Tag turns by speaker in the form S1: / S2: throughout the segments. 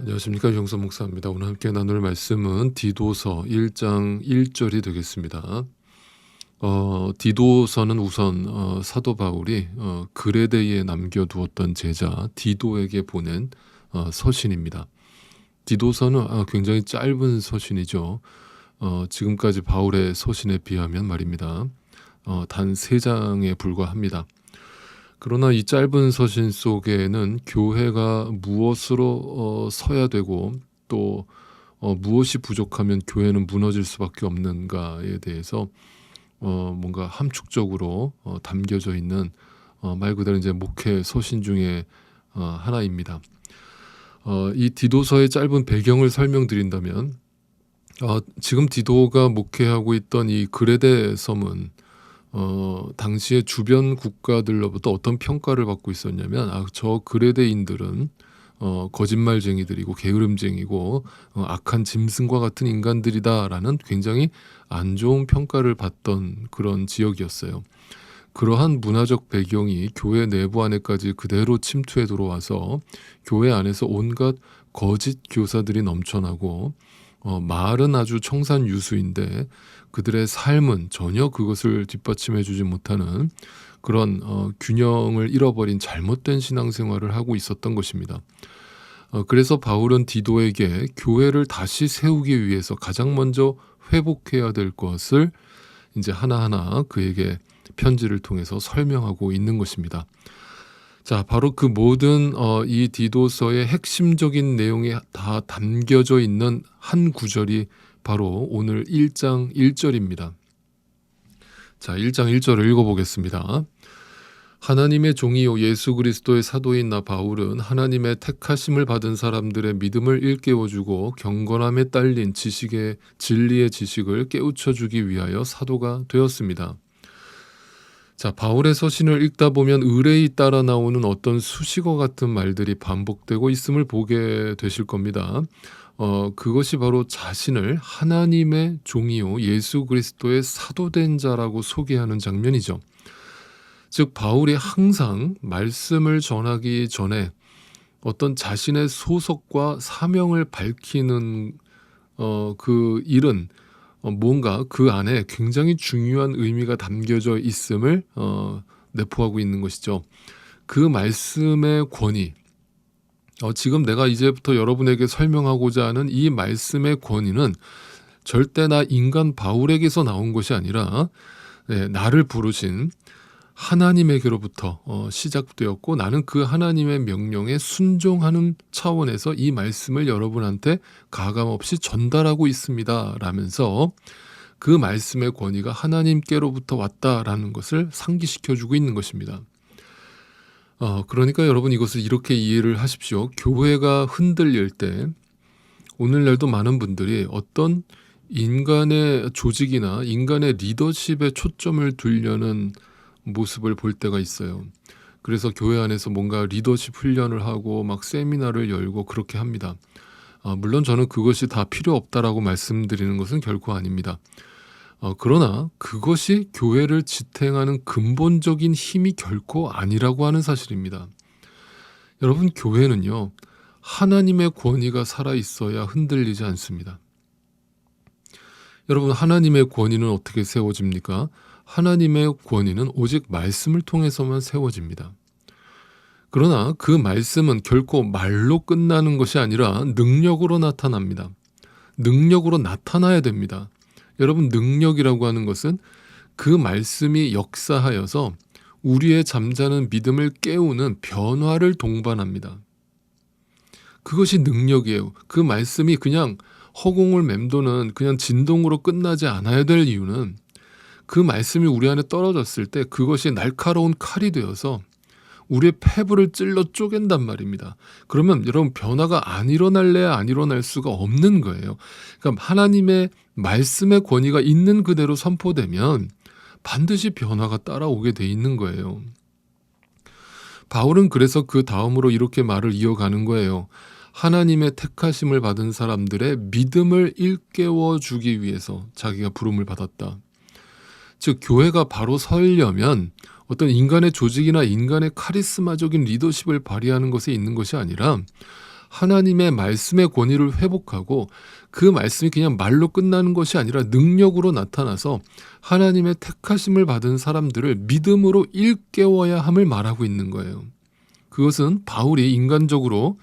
S1: 안녕하십니까, 유영선 목사입니다. 오늘 함께 나눌 말씀은 디도서 1장 1절이 되겠습니다. 디도서는 우선 사도 바울이 그레데에 남겨두었던 제자 디도에게 보낸 서신입니다. 디도서는 굉장히 짧은 서신이죠. 지금까지 바울의 서신에 비하면 말입니다. 단 3장에 불과합니다. 그러나 이 짧은 서신 속에는 교회가 무엇으로 서야 되고 또 무엇이 부족하면 교회는 무너질 수밖에 없는가에 대해서 뭔가 함축적으로 담겨져 있는 말 그대로 이제 목회 서신 중에 하나입니다. 이 디도서의 짧은 배경을 설명드린다면 지금 디도가 목회하고 있던 이 그레데 섬은 당시에 주변 국가들로부터 어떤 평가를 받고 있었냐면 저 그레데인들은 거짓말쟁이들이고 게으름쟁이고 악한 짐승과 같은 인간들이다라는 굉장히 안 좋은 평가를 받던 그런 지역이었어요. 그러한 문화적 배경이 교회 내부 안에까지 그대로 침투해 들어와서 교회 안에서 온갖 거짓 교사들이 넘쳐나고 말은 아주 청산유수인데 그들의 삶은 전혀 그것을 뒷받침해 주지 못하는 그런 균형을 잃어버린 잘못된 신앙생활을 하고 있었던 것입니다. 그래서 바울은 디도에게 교회를 다시 세우기 위해서 가장 먼저 회복해야 될 것을 이제 하나하나 그에게 편지를 통해서 설명하고 있는 것입니다. 자, 바로 그 모든 이 디도서의 핵심적인 내용이 다 담겨져 있는 한 구절이 바로 오늘 1장 1절입니다. 자, 1장 1절을 읽어보겠습니다. 하나님의 종이요 예수 그리스도의 사도인 나 바울은 하나님의 택하심을 받은 사람들의 믿음을 일깨워주고 경건함에 딸린 지식의 진리의 지식을 깨우쳐주기 위하여 사도가 되었습니다. 자, 바울의 서신을 읽다 보면 의뢰에 따라 나오는 어떤 수식어 같은 말들이 반복되고 있음을 보게 되실 겁니다. 그것이 바로 자신을 하나님의 종이요 예수 그리스도의 사도된 자라고 소개하는 장면이죠. 즉 바울이 항상 말씀을 전하기 전에 어떤 자신의 소속과 사명을 밝히는 그 일은 뭔가 그 안에 굉장히 중요한 의미가 담겨져 있음을 내포하고 있는 것이죠. 그 말씀의 권위, 지금 내가 이제부터 여러분에게 설명하고자 하는 이 말씀의 권위는 절대 나 인간 바울에게서 나온 것이 아니라 나를 부르신 하나님에게로부터 시작되었고 나는 그 하나님의 명령에 순종하는 차원에서 이 말씀을 여러분한테 가감없이 전달하고 있습니다 라면서 그 말씀의 권위가 하나님께로부터 왔다라는 것을 상기시켜주고 있는 것입니다. 그러니까 여러분 이것을 이렇게 이해를 하십시오. 교회가 흔들릴 때 오늘날도 많은 분들이 어떤 인간의 조직이나 인간의 리더십에 초점을 두려는 모습을 볼 때가 있어요. 그래서 교회 안에서 뭔가 리더십 훈련을 하고 막 세미나를 열고 그렇게 합니다. 물론 저는 그것이 다 필요 없다라고 말씀드리는 것은 결코 아닙니다. 그러나 그것이 교회를 지탱하는 근본적인 힘이 결코 아니라고 하는 사실입니다. 여러분, 교회는요 하나님의 권위가 살아있어야 흔들리지 않습니다. 여러분, 하나님의 권위는 어떻게 세워집니까? 하나님의 권위는 오직 말씀을 통해서만 세워집니다. 그러나 그 말씀은 결코 말로 끝나는 것이 아니라 능력으로 나타납니다. 능력으로 나타나야 됩니다. 여러분, 능력이라고 하는 것은 그 말씀이 역사하여서 우리의 잠자는 믿음을 깨우는 변화를 동반합니다. 그것이 능력이에요. 그 말씀이 그냥 허공을 맴도는 그냥 진동으로 끝나지 않아야 될 이유는 그 말씀이 우리 안에 떨어졌을 때 그것이 날카로운 칼이 되어서 우리의 폐부를 찔러 쪼갠단 말입니다. 그러면 여러분 변화가 안 일어날래야 안 일어날 수가 없는 거예요. 그러니까 하나님의 말씀의 권위가 있는 그대로 선포되면 반드시 변화가 따라오게 돼 있는 거예요. 바울은 그래서 그 다음으로 이렇게 말을 이어가는 거예요. 하나님의 택하심을 받은 사람들의 믿음을 일깨워 주기 위해서 자기가 부름을 받았다. 즉 교회가 바로 서려면 어떤 인간의 조직이나 인간의 카리스마적인 리더십을 발휘하는 것에 있는 것이 아니라 하나님의 말씀의 권위를 회복하고 그 말씀이 그냥 말로 끝나는 것이 아니라 능력으로 나타나서 하나님의 택하심을 받은 사람들을 믿음으로 일깨워야 함을 말하고 있는 거예요. 그것은 바울이 인간적으로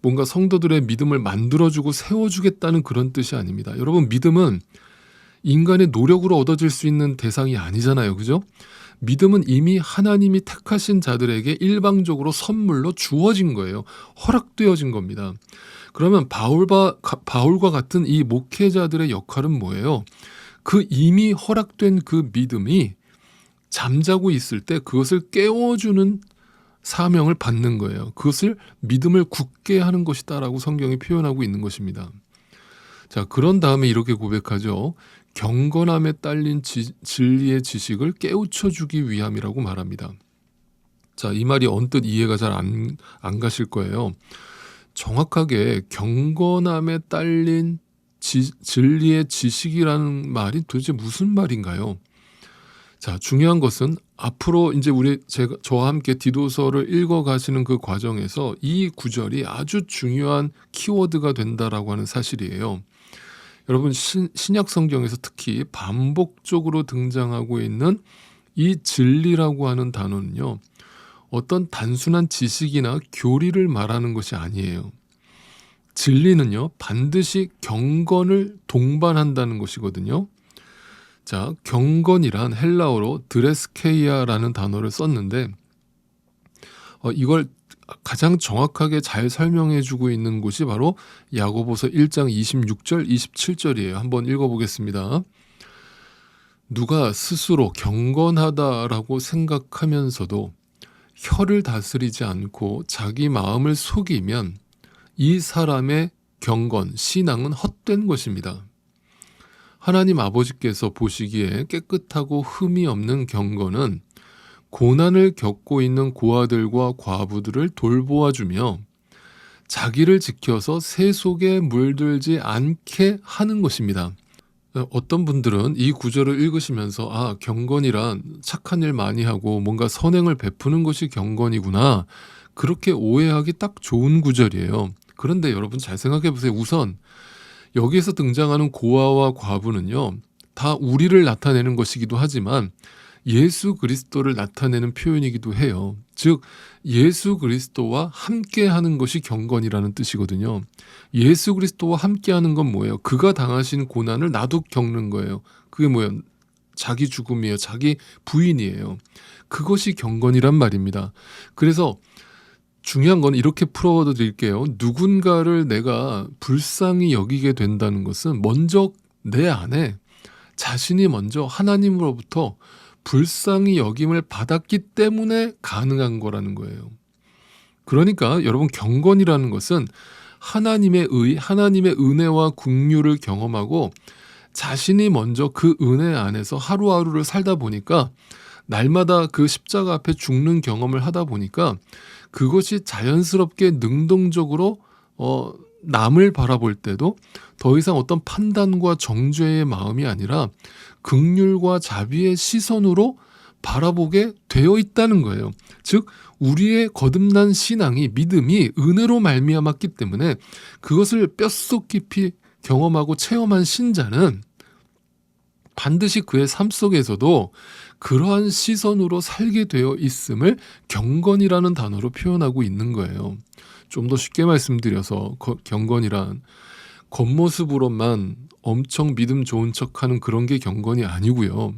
S1: 뭔가 성도들의 믿음을 만들어주고 세워주겠다는 그런 뜻이 아닙니다. 여러분, 믿음은 인간의 노력으로 얻어질 수 있는 대상이 아니잖아요. 그죠? 믿음은 이미 하나님이 택하신 자들에게 일방적으로 선물로 주어진 거예요. 허락되어진 겁니다. 그러면 바울과 같은 이 목회자들의 역할은 뭐예요? 그 이미 허락된 그 믿음이 잠자고 있을 때 그것을 깨워주는 사명을 받는 거예요. 그것을 믿음을 굳게 하는 것이다라고 성경이 표현하고 있는 것입니다. 자, 그런 다음에 이렇게 고백하죠. 경건함에 딸린 진리의 지식을 깨우쳐주기 위함이라고 말합니다. 자, 이 말이 언뜻 이해가 잘 안 가실 거예요. 정확하게 경건함에 딸린 진리의 지식이라는 말이 도대체 무슨 말인가요? 자, 중요한 것은 앞으로 이제 저와 함께 디도서를 읽어가시는 그 과정에서 이 구절이 아주 중요한 키워드가 된다라고 하는 사실이에요. 여러분, 신약 성경에서 특히 반복적으로 등장하고 있는 이 진리라고 하는 단어는요, 어떤 단순한 지식이나 교리를 말하는 것이 아니에요. 진리는요, 반드시 경건을 동반한다는 것이거든요. 자, 경건이란 헬라어로 드레스케이아라는 단어를 썼는데 이걸 가장 정확하게 잘 설명해주고 있는 곳이 바로 야고보서 1장 26절, 27절이에요. 한번 읽어보겠습니다. 누가 스스로 경건하다라고 생각하면서도 혀를 다스리지 않고 자기 마음을 속이면 이 사람의 경건, 신앙은 헛된 것입니다. 하나님 아버지께서 보시기에 깨끗하고 흠이 없는 경건은 고난을 겪고 있는 고아들과 과부들을 돌보아주며 자기를 지켜서 새 속에 물들지 않게 하는 것입니다. 어떤 분들은 이 구절을 읽으시면서 경건이란 착한 일 많이 하고 뭔가 선행을 베푸는 것이 경건이구나, 그렇게 오해하기 딱 좋은 구절이에요. 그런데 여러분, 잘 생각해 보세요. 우선 여기에서 등장하는 고아와 과부는요, 다 우리를 나타내는 것이기도 하지만 예수 그리스도를 나타내는 표현이기도 해요. 즉, 예수 그리스도와 함께하는 것이 경건이라는 뜻이거든요. 예수 그리스도와 함께하는 건 뭐예요? 그가 당하신 고난을 나도 겪는 거예요. 그게 뭐예요? 자기 죽음이에요. 자기 부인이에요. 그것이 경건이란 말입니다. 그래서 중요한 건 이렇게 풀어드릴게요. 누군가를 내가 불쌍히 여기게 된다는 것은 먼저 내 안에 자신이 먼저 하나님으로부터 불쌍히 여김을 받았기 때문에 가능한 거라는 거예요. 그러니까 여러분, 경건이라는 것은 하나님의 하나님의 은혜와 긍휼을 경험하고 자신이 먼저 그 은혜 안에서 하루하루를 살다 보니까 날마다 그 십자가 앞에 죽는 경험을 하다 보니까 그것이 자연스럽게 능동적으로 남을 바라볼 때도 더 이상 어떤 판단과 정죄의 마음이 아니라 긍휼과 자비의 시선으로 바라보게 되어 있다는 거예요. 즉, 우리의 거듭난 신앙이, 믿음이 은혜로 말미암았기 때문에 그것을 뼛속 깊이 경험하고 체험한 신자는 반드시 그의 삶 속에서도 그러한 시선으로 살게 되어 있음을 경건이라는 단어로 표현하고 있는 거예요. 좀 더 쉽게 말씀드려서 경건이란 겉모습으로만 엄청 믿음 좋은 척하는 그런 게 경건이 아니고요.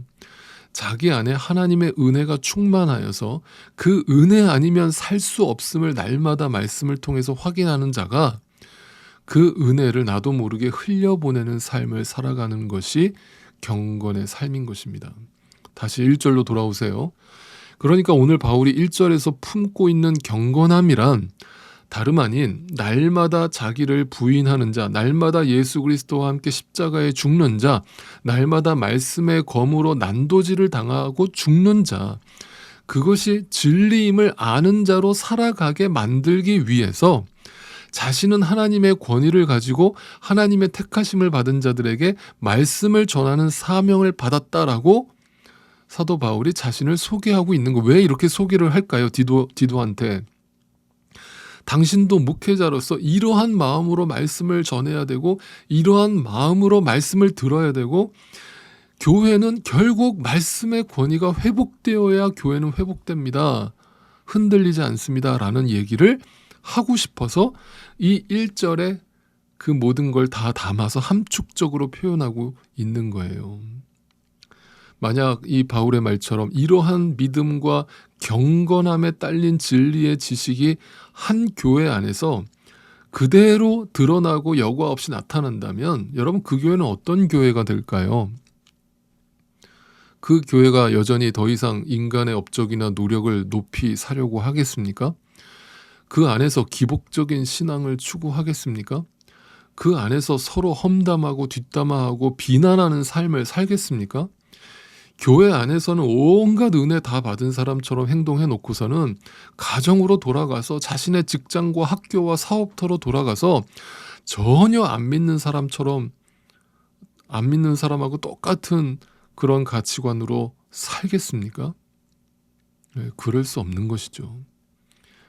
S1: 자기 안에 하나님의 은혜가 충만하여서 그 은혜 아니면 살 수 없음을 날마다 말씀을 통해서 확인하는 자가 그 은혜를 나도 모르게 흘려보내는 삶을 살아가는 것이 경건의 삶인 것입니다. 다시 1절로 돌아오세요. 그러니까 오늘 바울이 1절에서 품고 있는 경건함이란 다름 아닌 날마다 자기를 부인하는 자, 날마다 예수 그리스도와 함께 십자가에 죽는 자, 날마다 말씀의 검으로 난도질을 당하고 죽는 자, 그것이 진리임을 아는 자로 살아가게 만들기 위해서 자신은 하나님의 권위를 가지고 하나님의 택하심을 받은 자들에게 말씀을 전하는 사명을 받았다라고 사도 바울이 자신을 소개하고 있는 거. 왜 이렇게 소개를 할까요? 디도한테. 당신도 목회자로서 이러한 마음으로 말씀을 전해야 되고 이러한 마음으로 말씀을 들어야 되고 교회는 결국 말씀의 권위가 회복되어야 교회는 회복됩니다. 흔들리지 않습니다. 라는 얘기를 하고 싶어서 이 1절에 그 모든 걸 다 담아서 함축적으로 표현하고 있는 거예요. 만약 이 바울의 말처럼 이러한 믿음과 경건함에 딸린 진리의 지식이 한 교회 안에서 그대로 드러나고 여과 없이 나타난다면 여러분 그 교회는 어떤 교회가 될까요? 그 교회가 여전히 더 이상 인간의 업적이나 노력을 높이 사려고 하겠습니까? 그 안에서 기복적인 신앙을 추구하겠습니까? 그 안에서 서로 험담하고 뒷담화하고 비난하는 삶을 살겠습니까? 교회 안에서는 온갖 은혜 다 받은 사람처럼 행동해 놓고서는 가정으로 돌아가서 자신의 직장과 학교와 사업터로 돌아가서 전혀 안 믿는 사람처럼 안 믿는 사람하고 똑같은 그런 가치관으로 살겠습니까? 네, 그럴 수 없는 것이죠.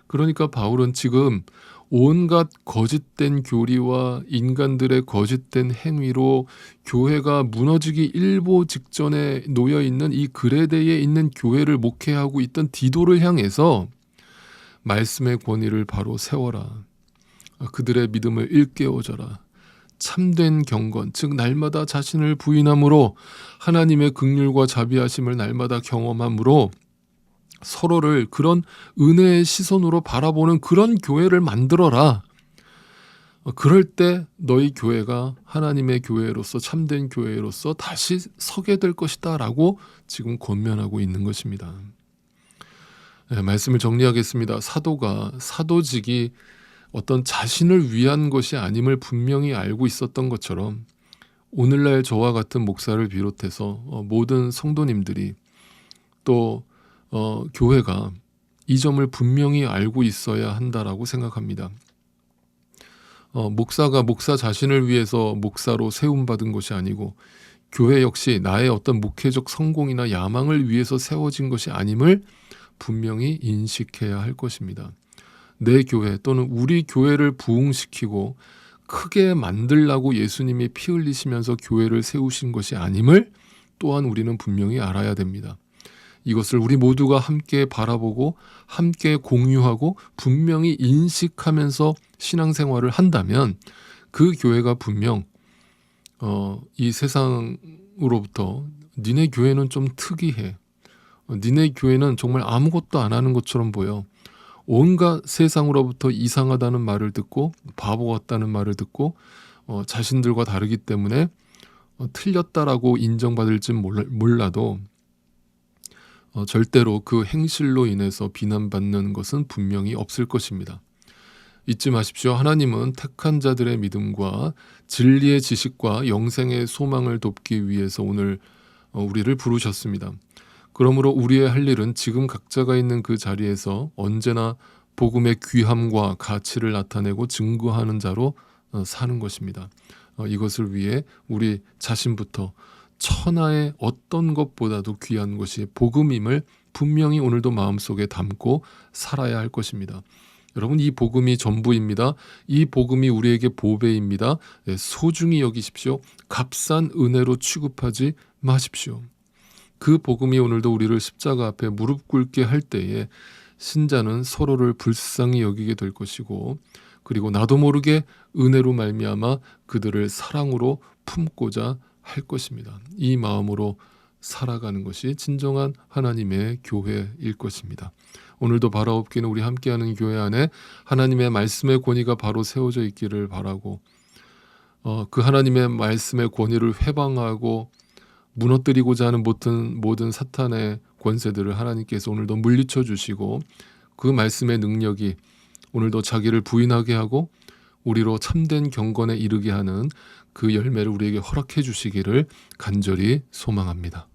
S1: 그러니까 바울은 지금 온갖 거짓된 교리와 인간들의 거짓된 행위로 교회가 무너지기 일보 직전에 놓여있는 이 그레데에 있는 교회를 목회하고 있던 디도를 향해서 말씀의 권위를 바로 세워라. 그들의 믿음을 일깨워줘라. 참된 경건, 즉 날마다 자신을 부인함으로 하나님의 긍휼과 자비하심을 날마다 경험함으로 서로를 그런 은혜의 시선으로 바라보는 그런 교회를 만들어라. 그럴 때 너희 교회가 하나님의 교회로서 참된 교회로서 다시 서게 될 것이다 라고 지금 권면하고 있는 것입니다. 네, 말씀을 정리하겠습니다. 사도가 사도직이 어떤 자신을 위한 것이 아님을 분명히 알고 있었던 것처럼 오늘날 저와 같은 목사를 비롯해서 모든 성도님들이 또 교회가 이 점을 분명히 알고 있어야 한다라고 생각합니다. 목사가 목사 자신을 위해서 목사로 세움받은 것이 아니고 교회 역시 나의 어떤 목회적 성공이나 야망을 위해서 세워진 것이 아님을 분명히 인식해야 할 것입니다. 내 교회 또는 우리 교회를 부흥시키고 크게 만들라고 예수님이 피 흘리시면서 교회를 세우신 것이 아님을 또한 우리는 분명히 알아야 됩니다. 이것을 우리 모두가 함께 바라보고 함께 공유하고 분명히 인식하면서 신앙생활을 한다면 그 교회가 분명 이 세상으로부터 니네 교회는 좀 특이해. 니네 교회는 정말 아무것도 안 하는 것처럼 보여. 온갖 세상으로부터 이상하다는 말을 듣고 바보 같다는 말을 듣고 자신들과 다르기 때문에 틀렸다라고 인정받을지 몰라도 절대로 그 행실로 인해서 비난받는 것은 분명히 없을 것입니다. 잊지 마십시오. 하나님은 택한 자들의 믿음과 진리의 지식과 영생의 소망을 돕기 위해서 오늘 우리를 부르셨습니다. 그러므로 우리의 할 일은 지금 각자가 있는 그 자리에서 언제나 복음의 귀함과 가치를 나타내고 증거하는 자로 사는 것입니다. 이것을 위해 우리 자신부터 천하의 어떤 것보다도 귀한 것이 복음임을 분명히 오늘도 마음속에 담고 살아야 할 것입니다. 여러분, 이 복음이 전부입니다. 이 복음이 우리에게 보배입니다. 소중히 여기십시오. 값싼 은혜로 취급하지 마십시오. 그 복음이 오늘도 우리를 십자가 앞에 무릎 꿇게 할 때에 신자는 서로를 불쌍히 여기게 될 것이고, 그리고 나도 모르게 은혜로 말미암아 그들을 사랑으로 품고자 할 것입니다. 이 마음으로 살아가는 것이 진정한 하나님의 교회일 것입니다. 오늘도 바라옵기는 우리 함께하는 교회 안에 하나님의 말씀의 권위가 바로 세워져 있기를 바라고, 그 하나님의 말씀의 권위를 회방하고 무너뜨리고자 하는 모든 사탄의 권세들을 하나님께서 오늘도 물리쳐 주시고, 그 말씀의 능력이 오늘도 자기를 부인하게 하고 우리로 참된 경건에 이르게 하는 그 열매를 우리에게 허락해 주시기를 간절히 소망합니다.